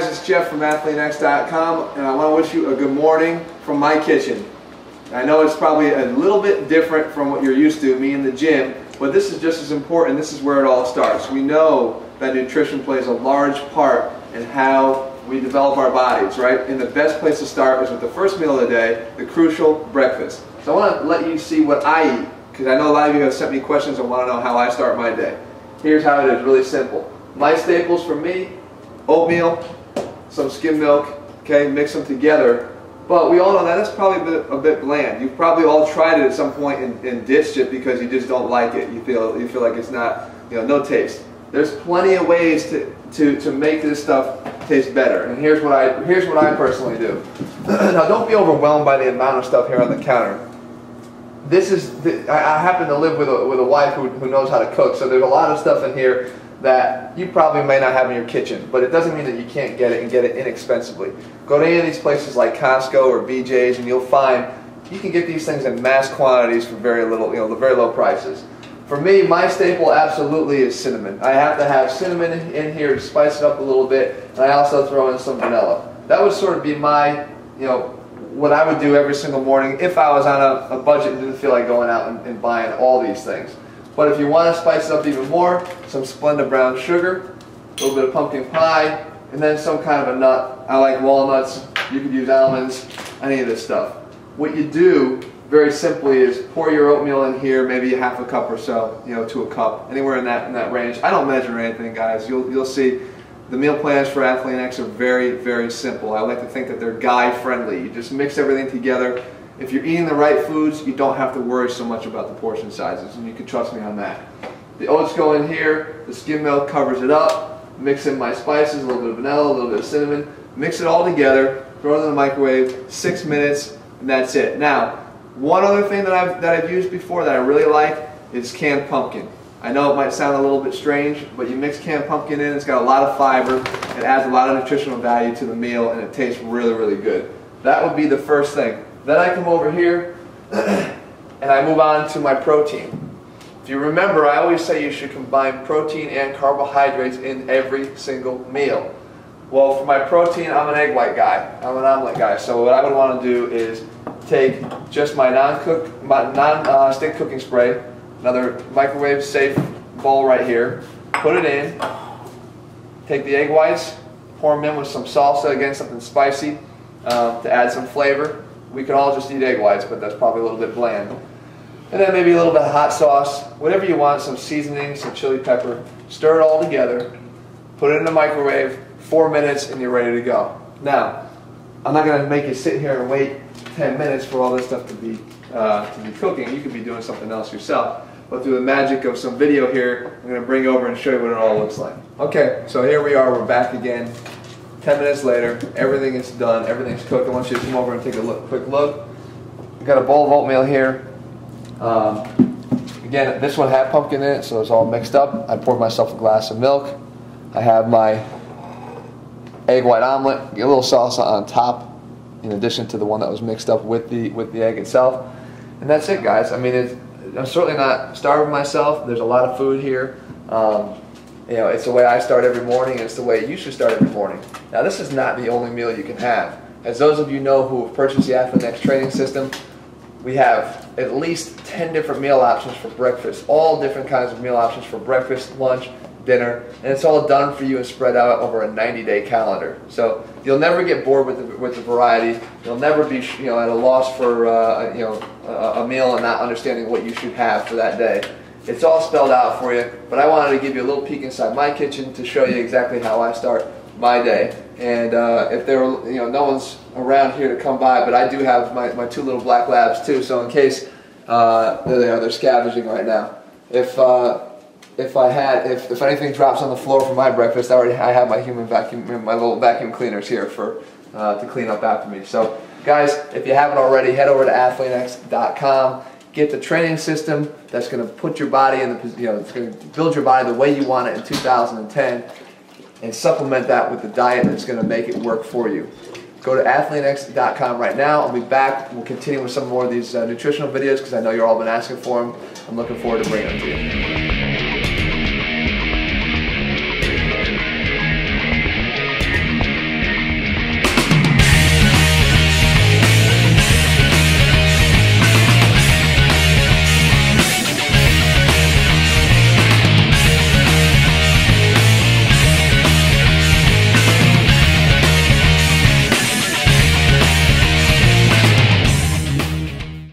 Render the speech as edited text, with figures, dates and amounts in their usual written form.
guys, it's Jeff from AthLEAN-X.com, and I want to wish you a good morning from my kitchen. I know it's probably a little bit different from what you're used to, me in the gym, but this is just as important. This is where it all starts. We know that nutrition plays a large part in how we develop our bodies, right? And the best place to start is with the first meal of the day, the crucial breakfast. So I want to let you see what I eat, because I know a lot of you have sent me questions and want to know how I start my day. Here's how it is, really simple. My staples for me: oatmeal, some skim milk, okay, mix them together. But we all know that that's probably a bit bland. You've probably all tried it at some point and ditched it because you just don't like it. You feel like it's not, no taste. There's plenty of ways to make this stuff taste better. And here's what I personally do. Now, don't be overwhelmed by the amount of stuff here on the counter. I happen to live with a wife who knows how to cook, so there's a lot of stuff in here that you probably may not have in your kitchen, but it doesn't mean that you can't get it and get it inexpensively. Go to any of these places like Costco or BJ's and you'll find you can get these things in mass quantities for very little, the very low prices. For me, my staple absolutely is cinnamon. I have to have cinnamon in here to spice it up a little bit, and I also throw in some vanilla. That would sort of be my, what I would do every single morning if I was on a budget and didn't feel like going out and buying all these things. But if you want to spice it up even more, some Splenda brown sugar, a little bit of pumpkin pie, and then some kind of a nut. I like walnuts. You could use almonds, any of this stuff. What you do, very simply, is pour your oatmeal in here, maybe half a cup or so, to a cup, anywhere in that range. I don't measure anything, guys. You'll see the meal plans for AthLEAN-X are very, very simple. I like to think that they're guy-friendly. You just mix everything together. If you're eating the right foods, you don't have to worry so much about the portion sizes, and you can trust me on that. The oats go in here, the skim milk covers it up, mix in my spices, a little bit of vanilla, a little bit of cinnamon, mix it all together, throw it in the microwave, 6 minutes, and that's it. Now, one other thing that I've used before that I really like is canned pumpkin. I know it might sound a little bit strange, but you mix canned pumpkin in, it's got a lot of fiber, it adds a lot of nutritional value to the meal, and it tastes really, really good. That would be the first thing. Then I come over here and I move on to my protein. If you remember, I always say you should combine protein and carbohydrates in every single meal. Well, for my protein, I'm an egg white guy. I'm an omelet guy. So what I would want to do is take just my non-stick cooking spray, another microwave safe bowl right here, put it in, take the egg whites, pour them in with some salsa, again something spicy to add some flavor. We can all just eat egg whites, but that's probably a little bit bland. And then maybe a little bit of hot sauce, whatever you want, some seasoning, some chili pepper. Stir it all together, put it in the microwave, 4 minutes, and you're ready to go. Now, I'm not going to make you sit here and wait 10 minutes for all this stuff to be cooking. You could be doing something else yourself. But through the magic of some video here, I'm going to bring over and show you what it all looks like. Okay, so here we are. We're back again. 10 minutes later, everything is done, everything's cooked. I want you to come over and take a quick look. I've got a bowl of oatmeal here. Again, this one had pumpkin in it, so it's all mixed up. I poured myself a glass of milk. I have my egg white omelet, get a little salsa on top, in addition to the one that was mixed up with the egg itself. And that's it, guys. I mean, I'm certainly not starving myself. There's a lot of food here. It's the way I start every morning, and it's the way you should start every morning. Now, this is not the only meal you can have. As those of you know who have purchased the AthLEAN-X Training System, we have at least 10 different meal options for breakfast, all different kinds of meal options for breakfast, lunch, dinner, and it's all done for you and spread out over a 90-day calendar. So you'll never get bored with the variety. You'll never be at a loss for a meal and not understanding what you should have for that day. It's all spelled out for you, but I wanted to give you a little peek inside my kitchen to show you exactly how I start my day. And if there were, no one's around here to come by, but I do have my two little black labs too. So in case there they are, they're scavenging right now. If anything drops on the floor for my breakfast, I have my little vacuum cleaners here to clean up after me. So guys, if you haven't already, head over to AthLEAN-X.com. Get the training system that's going to put your body in the, it's going to build your body the way you want it in 2010, and supplement that with the diet that's going to make it work for you. Go to AthLEAN-X.com right now. I'll be back. We'll continue with some more of these nutritional videos because I know you've all been asking for them. I'm looking forward to bringing them to you.